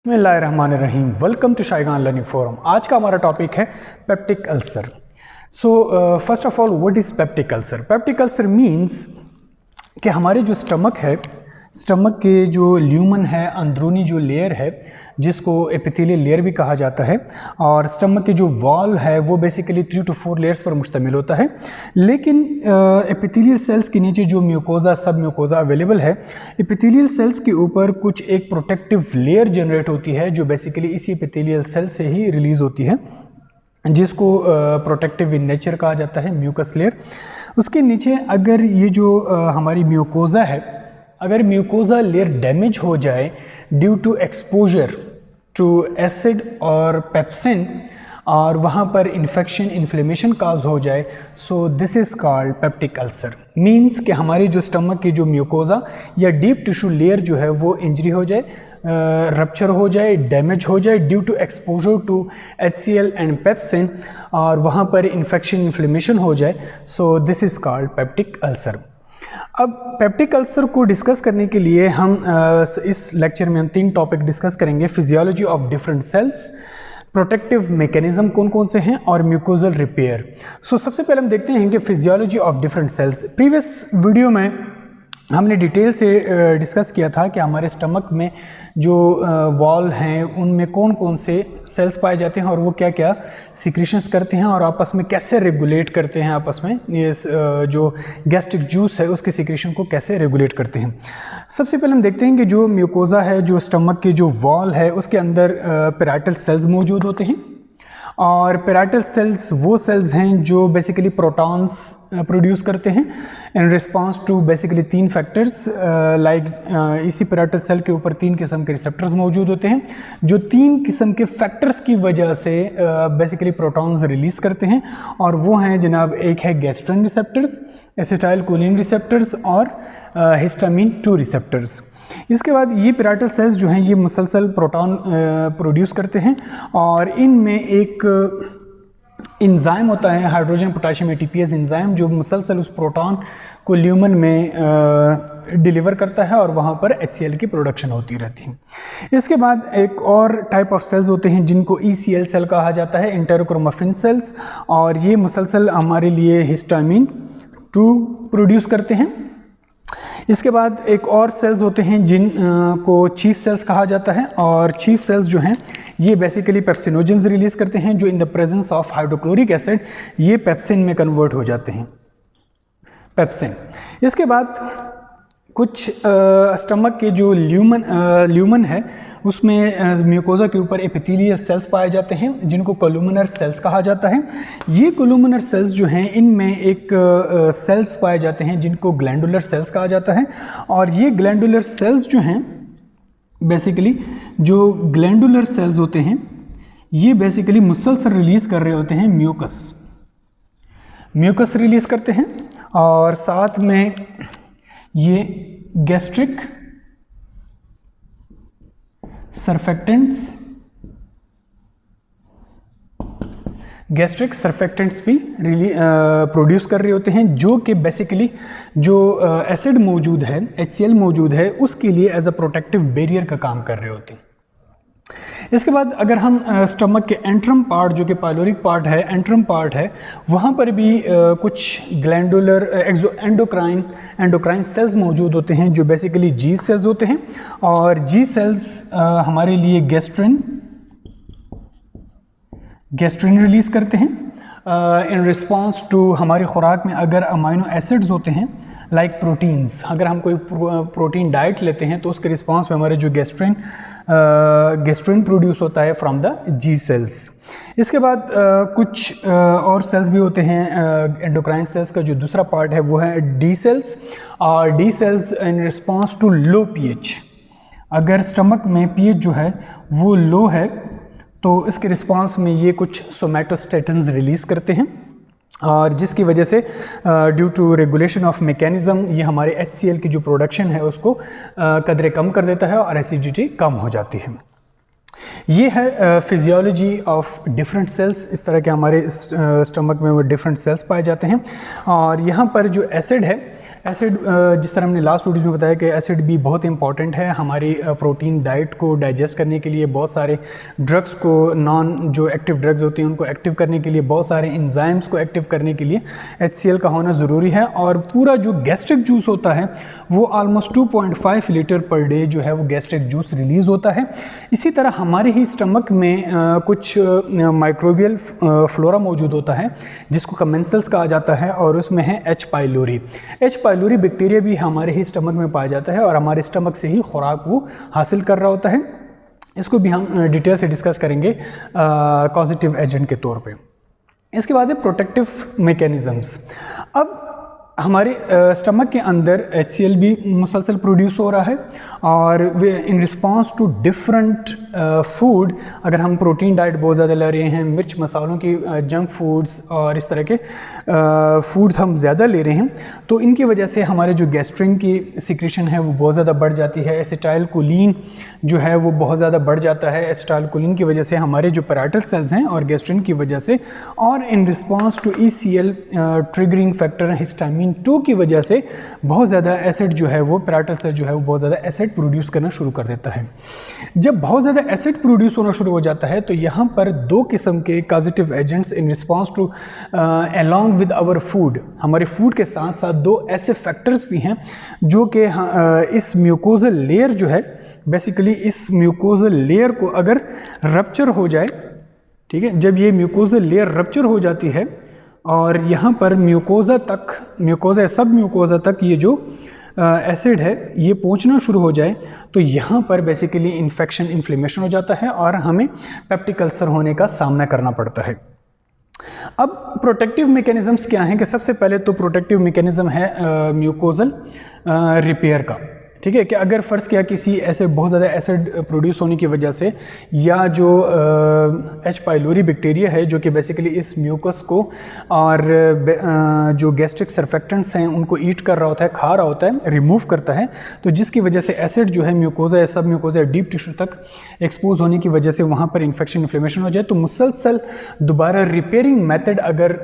बिस्मिल्लाहिर्रहमानिर्रहीम। Welcome to Shaigan learning forum. आज का हमारा टॉपिक है peptic ulcer. First of all what is peptic ulcer? Peptic ulcer means कि हमारे जो स्टमक है, स्टमक के जो ल्यूमन है, अंदरूनी जो लेयर है जिसको एपिथेलियल लेयर भी कहा जाता है, और स्टमक की जो वॉल है वो बेसिकली 3 to 4 लेयर्स पर मुश्तमिल होता है। लेकिन एपिथेलियल सेल्स के नीचे जो म्यूकोजा, सब म्यूकोजा अवेलेबल है, एपिथेलियल सेल्स के ऊपर कुछ एक प्रोटेक्टिव लेयर जनरेट होती है जो बेसिकली इसी एपिथेलियल सेल से ही रिलीज़ होती है, जिसको प्रोटेक्टिव इन नेचर कहा जाता है, म्यूकस लेयर। उसके नीचे अगर ये जो हमारी म्यूकोजा है, अगर म्यूकोजा लेयर डैमेज हो जाए due to exposure to acid और पेप्सिन, और वहाँ पर इन्फेक्शन, इन्फ्लेमेशन काज हो जाए, so this is called peptic ulcer. Means कि हमारी जो स्टमक की जो म्यूकोजा या डीप टिश्यू लेयर जो है वो इंजरी हो जाए, रप्चर हो जाए, डैमेज हो जाए due to exposure to HCl and pepsin, और वहाँ पर इन्फेक्शन, इन्फ्लेमेशन हो जाए, so this is called peptic ulcer. अब पेप्टिक अल्सर को डिस्कस करने के लिए हम इस लेक्चर में हम 3 टॉपिक डिस्कस करेंगे। Physiology of different cells, protective mechanism कौन कौन से हैं, और म्यूकोजल रिपेयर। सबसे पहले हम देखते हैं कि physiology of different sales. Previous video में हमने डिटेल से डिस्कस किया था कि हमारे स्टमक में जो वॉल हैं उनमें कौन कौन से सेल्स पाए जाते हैं और वो क्या क्या सिक्रीशंस करते हैं और आपस में कैसे रेगुलेट करते हैं, आपस में ये जो गैस्ट्रिक जूस है उसके सिक्रीशन को कैसे रेगुलेट करते हैं। सबसे पहले हम देखते हैं कि जो म्यूकोजा है, जो स्टमक की जो वॉल है, उसके अंदर पैराइटल सेल्स मौजूद होते हैं, और पैराइटल सेल्स वो सेल्स हैं जो बेसिकली प्रोटॉन्स प्रोड्यूस करते हैं in response to basically 3 factors. इसी पैराइटल सेल के ऊपर 3 किस्म के रिसेप्टर्स मौजूद होते हैं जो 3 किस्म के फैक्टर्स की वजह से बेसिकली प्रोटॉन्स रिलीज़ करते हैं, और वो हैं जनाब, एक है gastrin receptors, acetyl choline receptors और हिस्टामिन 2 रिसेप्टर्स। इसके बाद ये पैराइटल सेल्स जो हैं ये मुसलसल प्रोटॉन प्रोड्यूस करते हैं, और इनमें एक इंजाइम होता है, हाइड्रोजन पोटेशियम ATPase इंजाइम, जो मुसलसल उस प्रोटॉन को ल्यूमन में डिलीवर करता है और वहाँ पर HCl की प्रोडक्शन होती रहती है। इसके बाद एक और टाइप ऑफ सेल्स होते हैं जिनको ECL सेल कहा जाता है, इंटेरोक्रोमैफिन सेल्स, और ये मुसलसल हमारे लिए हिस्टामिन 2 प्रोड्यूस करते हैं। इसके बाद एक और सेल्स होते हैं जिन को चीफ सेल्स कहा जाता है, और चीफ सेल्स जो हैं ये बेसिकली पेप्सिनोजेंस रिलीज़ करते हैं जो in the presence of hydrochloric acid ये पेप्सिन में कन्वर्ट हो जाते हैं, पेप्सिन। इसके बाद कुछ स्टमक के जो ल्यूमन है उसमें म्यूकोजा के ऊपर एपिथेलियल सेल्स पाए जाते हैं जिनको कोलुमिनर सेल्स कहा जाता है। ये कोलुमिनर सेल्स जो हैं इनमें एक सेल्स पाए जाते हैं जिनको ग्लैंडुलर सेल्स कहा जाता है, और ये ग्लैंडुलर सेल्स जो हैं बेसिकली जो ग्लैंडुलर सेल्स होते हैं ये बेसिकली मुसलसल रिलीज़ कर रहे होते हैं म्यूकस रिलीज़ करते हैं, और साथ में ये गैस्ट्रिक सरफेक्टेंट्स भी प्रोड्यूस कर रहे होते हैं, जो कि बेसिकली जो एसिड मौजूद है, HCl मौजूद है, उसके लिए एज अ प्रोटेक्टिव बैरियर का काम कर रहे होते हैं। इसके बाद अगर हम स्टमक के एंट्रम पार्ट, जो कि पाइलोरिक पार्ट है, एंट्रम पार्ट है, वहाँ पर भी कुछ ग्लैंडुलर एंडोक्राइन सेल्स मौजूद होते हैं जो बेसिकली G सेल्स होते हैं, और G सेल्स हमारे लिए गैस्ट्रिन रिलीज़ करते हैं इन रिस्पांस टू हमारी खुराक में अगर अमाइनो एसिड्स होते हैं लाइक प्रोटीन्स, अगर हम कोई प्रोटीन डाइट लेते हैं तो उसके रिस्पांस में हमारे जो गैस्ट्रिन प्रोड्यूस होता है फ्रॉम द G सेल्स। इसके बाद कुछ और सेल्स भी होते हैं एंडोक्राइन सेल्स का जो दूसरा पार्ट है वो है D सेल्स, और D cells in response to low pH, अगर स्टमक में pH जो है वो लो है तो इसके रिस्पांस में ये कुछ सोमैटोस्टेटिन्स रिलीज़ करते हैं, और जिसकी वजह से due to regulation of mechanism ये हमारे HCl की जो प्रोडक्शन है उसको कदरे कम कर देता है और एसिडिटी कम हो जाती है। ये है फिजियोलॉजी ऑफ डिफरेंट सेल्स। इस तरह के हमारे स्टमक में वो डिफरेंट सेल्स पाए जाते हैं, और यहाँ पर जो एसिड है, एसिड जिस तरह हमने लास्ट वीडियो में बताया कि एसिड भी बहुत इंपॉर्टेंट है हमारी प्रोटीन डाइट को डाइजेस्ट करने के लिए, बहुत सारे ड्रग्स को जो एक्टिव ड्रग्स होते हैं उनको एक्टिव करने के लिए, बहुत सारे एंजाइम्स को एक्टिव करने के लिए HCl का होना ज़रूरी है। और पूरा जो गैस्ट्रिक जूस होता है वो ऑलमोस्ट 2.5 लीटर पर डे जो है वो गैस्ट्रिक जूस रिलीज़ होता है। इसी तरह हमारे ही स्टमक में कुछ माइक्रोबियल फ्लोरा मौजूद होता है जिसको कमेंसल्स कहा जाता है, और उसमें है H. Pylori. H. Pylori bacteria भी हमारे ही स्टमक में पाया जाता है और हमारे स्टमक से ही खुराक वो हासिल कर रहा होता है। इसको भी हम डिटेल से डिस्कस करेंगे कॉजेटिव एजेंट के तौर पे। इसके बाद है प्रोटेक्टिव मैकेनिज़म्स। अब हमारे स्टमक के अंदर HCl भी मुसलसल प्रोड्यूस हो रहा है और वे in response to different food, अगर हम प्रोटीन डाइट बहुत ज़्यादा ले रहे हैं, मिर्च मसालों की जंक फूड्स और इस तरह के फूड्स हम ज़्यादा ले रहे हैं, तो इनकी वजह से हमारे जो गैस्ट्रिन की सिक्रेशन है वो बहुत ज़्यादा बढ़ जाती है। एसिटाइलकोलिन जो है वो बहुत ज़्यादा बढ़ जाता है। एसिटाइलकोलिन की वजह से हमारे जो पैराइटल सेल्स हैं और गैस्ट्रिन की वजह से, और in response to ECL triggering factor histamine 2 की वजह से बहुत ज़्यादा एसिड जो है वो पैराइटल सेल जो है वो बहुत ज़्यादा एसिड प्रोड्यूस करना शुरू कर देता है। जब बहुत ज़्यादा एसिड प्रोड्यूस होना शुरू हो जाता है तो यहाँ पर दो किस्म के causative agents in response to along with our food, हमारे फूड के साथ साथ दो ऐसे फैक्टर्स भी हैं जो कि इस म्यूकोजल लेयर जो है, बेसिकली इस म्यूकोजल लेयर को अगर रप्चर हो जाए, ठीक है, जब ये म्यूकोजल लेयर रप्चर हो जाती है और यहाँ पर म्यूकोजा सब म्यूकोजा तक ये जो एसिड है ये पहुँचना शुरू हो जाए, तो यहाँ पर बेसिकली इन्फेक्शन, इन्फ्लेमेशन हो जाता है और हमें पेप्टिक अल्सर होने का सामना करना पड़ता है। अब प्रोटेक्टिव मैकेनिज़म्स क्या हैं कि सबसे पहले तो प्रोटेक्टिव मैकेनिज़्म है म्यूकोजल रिपेयर का, ठीक है, कि अगर फ़र्ज़ किया किसी ऐसे बहुत ज़्यादा एसिड प्रोड्यूस होने की वजह से, या जो H. पाइलोरी बैक्टीरिया है जो कि बेसिकली इस म्यूकस को और जो गैस्ट्रिक सर्फेक्टेंट्स हैं उनको ईट कर रहा होता है, खा रहा होता है, रिमूव करता है, तो जिसकी वजह से एसिड जो है म्यूकोजा या सब म्यूकोजा या डीप टिश्यू तक एक्सपोज होने की वजह से वहाँ पर इन्फेक्शन, इन्फ्लेमेशन हो जाए, तो मुसलसल दोबारा रिपेयरिंग मेथड अगर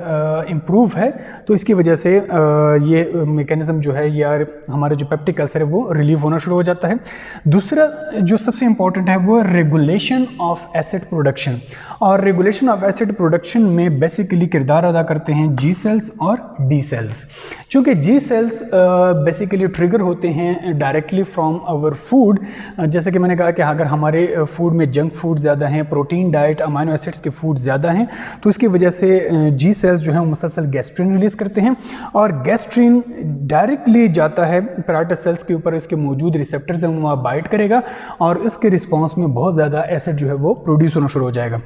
इम्प्रूव है तो इसकी वजह से ये मैकेनिज़्म जो है या हमारा जो पेप्टिक अल्सर है वो रिलीव होना शुरू हो जाता है। दूसरा जो सबसे इंपॉर्टेंट है वो रेगुलेशन ऑफ एसिड प्रोडक्शन, और रेगुलेशन ऑफ एसिड प्रोडक्शन में बेसिकली किरदार अदा करते हैं G सेल्स और D सेल्स। चूँकि G सेल्स बेसिकली ट्रिगर होते हैं डायरेक्टली फ्रॉम आवर फूड, जैसे कि मैंने कहा कि अगर हमारे फूड में जंक फूड ज़्यादा हैं, प्रोटीन डाइट, अमाइनो एसिड्स के फूड ज़्यादा हैं, तो इसकी वजह से G सेल्स जो है मुसलसल गैस्ट्रिन रिलीज़ करते हैं, और गैस्ट्रिन डायरेक्टली जाता है पैराइटल सेल्स के ऊपर, इसके मौजूद रिसेप्टर्स हैं वहाँ बाइट करेगा और इसके रिस्पांस में बहुत ज़्यादा एसिड जो है वो प्रोड्यूस होना शुरू हो जाएगा।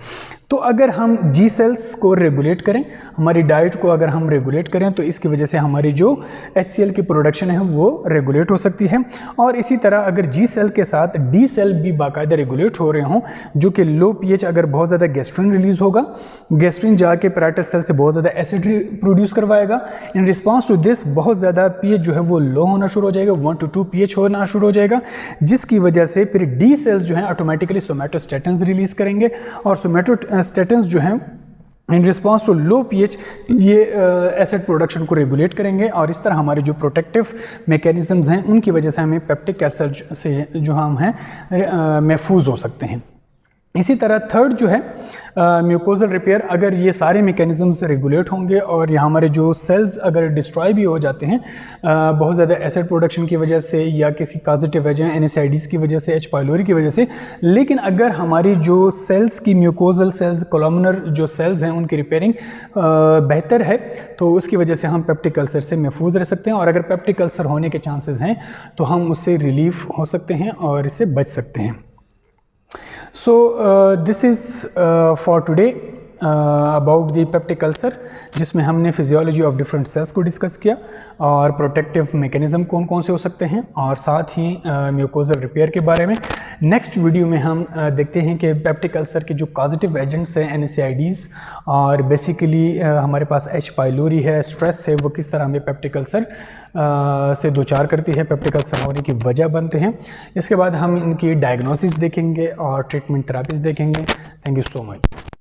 तो अगर हम G सेल्स को रेगुलेट करें, हमारी डाइट को अगर हम रेगुलेट करें, तो इसकी वजह से हमारी जो HCl की प्रोडक्शन है वो रेगुलेट हो सकती है। और इसी तरह अगर G सेल के साथ D सेल भी बाकायदा रेगुलेट हो रहे हों, जो कि लो pH, अगर बहुत ज़्यादा गैस्ट्रिन रिलीज़ होगा, गैस्ट्रिन जाके पैराइटल सेल से बहुत ज़्यादा एसिड प्रोड्यूस करवाएगा, इन रिस्पॉन्स टू दिस बहुत ज़्यादा pH जो है वो लो होना शुरू हो जाएगा, 1 to 2 pH होना शुरू हो जाएगा, जिसकी वजह से फिर D सेल्स जो हैं ऑटोमेटिकली सोमैटोस्टैटिन्स रिलीज़ करेंगे, और सोमैटोस्टैटिन्स जो हैं in response to low pH ये एसिड प्रोडक्शन को रेगुलेट करेंगे, और इस तरह हमारे जो प्रोटेक्टिव मैकेनिज़म्स हैं उनकी वजह से हमें पेप्टिक अल्सर से जो हम हैं महफूज हो सकते हैं। इसी तरह थर्ड जो है म्यूकोजल रिपेयर, अगर ये सारे मैकेनिज़म्स रेगुलेट होंगे और ये हमारे जो सेल्स अगर डिस्ट्रॉय भी हो जाते हैं बहुत ज़्यादा एसिड प्रोडक्शन की वजह से या किसी पॉजिटिव एजेंट NSAIDs की वजह से, H. पाइलोरी की वजह से, लेकिन अगर हमारी जो सेल्स की म्यूकोजल सेल्स, कोलमनर जो सेल्स हैं उनकी रिपेयरिंग बेहतर है, तो उसकी वजह से हम पेप्टिक अल्सर से महफूज रह सकते हैं, और अगर पेप्टिक अल्सर होने के चांसेस हैं तो हम उससे रिलीफ हो सकते हैं और इससे बच सकते हैं। So this is for today about the peptic ulcer, जिसमें हमने फिजियोलॉजी ऑफ डिफरेंट सेल्स को डिस्कस किया और प्रोटेक्टिव मैकेनिज़्म कौन कौन से हो सकते हैं, और साथ ही म्यूकोजल रिपेयर के बारे में। नेक्स्ट वीडियो में हम देखते हैं कि पेप्टिक अल्सर के जो पॉजिटिव एजेंट्स हैं NSAIDs, और बेसिकली हमारे पास H. पाइलोरी है, स्ट्रेस है, वो किस तरह हमें पेप्टिक अल्सर से दो चार करती है, पेप्टिक अल्सर होने की वजह बनते हैं। इसके बाद हम इनकी डायग्नोसिस देखेंगे और ट्रीटमेंट थेरापीज देखेंगे। Thank you so much.